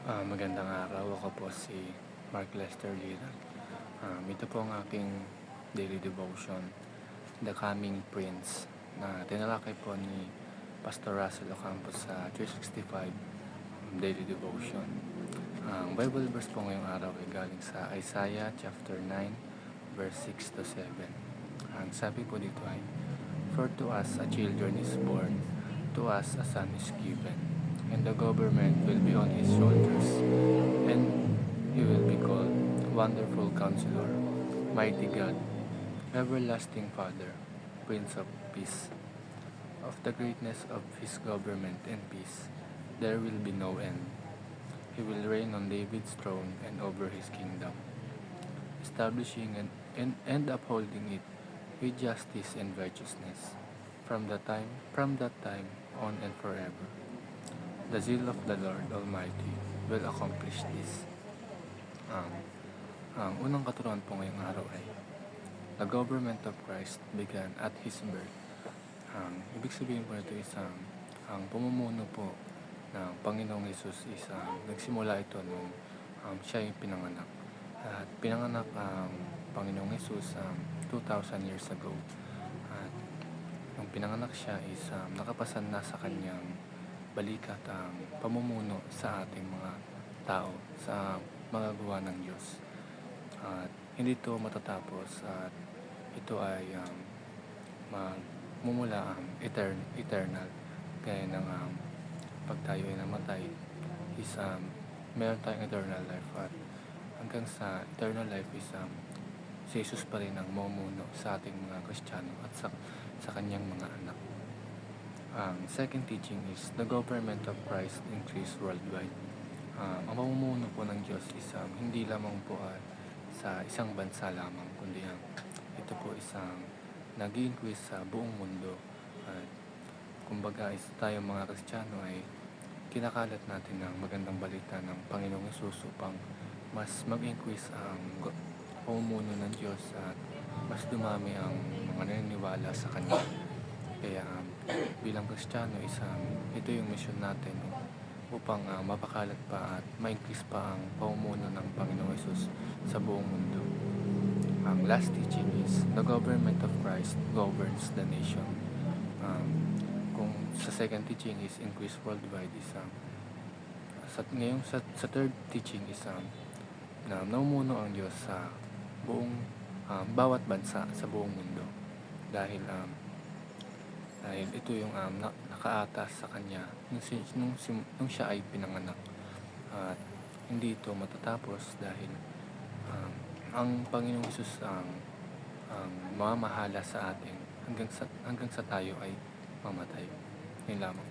Magandang araw. Ako po si Mark Lester Liran. Ito po ang aking daily devotion, The Coming Prince, na tinalakay po ni Pastor Russell Ocampo sa 365 daily devotion. Ang Bible verse po ngayong araw ay galing sa Isaiah chapter 9, verse 6 to 7. Ang sabi po dito ay, "For to us a children is born, to us a son is given, and the government will be on his shoulders, and he will be called Wonderful Counselor, Mighty God, Everlasting Father, Prince of Peace. Of the greatness of his government and peace, there will be no end. He will reign on David's throne and over his kingdom, establishing and upholding it with justice and righteousness from that time on and forever. The zeal of the Lord Almighty will accomplish this." Um, ang unang katuruan po ngayong araw ay, the government of Christ began at His birth. Ibig sabihin po ito ang pamumuno po ng Panginoong Hesus nagsimula ito nung siya ay pinanganak. At pinanganak ang Panginoong Hesus 2,000 years ago. At nung pinanganak siya nakapasan na sa kanyang balikat ang pamumuno sa ating mga tao, sa mga gawa ng Diyos. At hindi ito matatapos, at ito ay magmumula eternal. Kaya ng pag tayo ay namatay meron tayong eternal life, at hanggang sa eternal life si Jesus pa rin ang mamumuno sa ating mga Kristiyano at sa kanyang mga anak. Ang second teaching is, the government of Christ increased worldwide. Ang pamumuno po ng Diyos hindi lamang po sa isang bansa lamang, kundi ito po nag-i-increase sa buong mundo. At kumbaga tayo mga Kristiyano ay kinakalat natin ang magandang balita ng Panginoong Hesus upang mas mag-increase ang pamumuno ng Diyos at mas dumami ang mga naniniwala sa Kanya. Kaya bilang Kristiyano ito yung mission natin upang mapakalat pa at ma-increase pa ang pamumuno ng Panginoong Hesus sa buong mundo. Ang last teaching is, the government of Christ governs the nation. Kung sa second teaching is increase worldwide, sa third teaching is na namumuno ang Diyos sa buong bawat bansa sa buong mundo, dahil ito yung nakaatas sa kanya nung siya ay pinanganak. At hindi ito matatapos dahil ang Panginoong Hesus ang mamahala sa atin hanggang sa tayo ay mamatay. Yun lamang.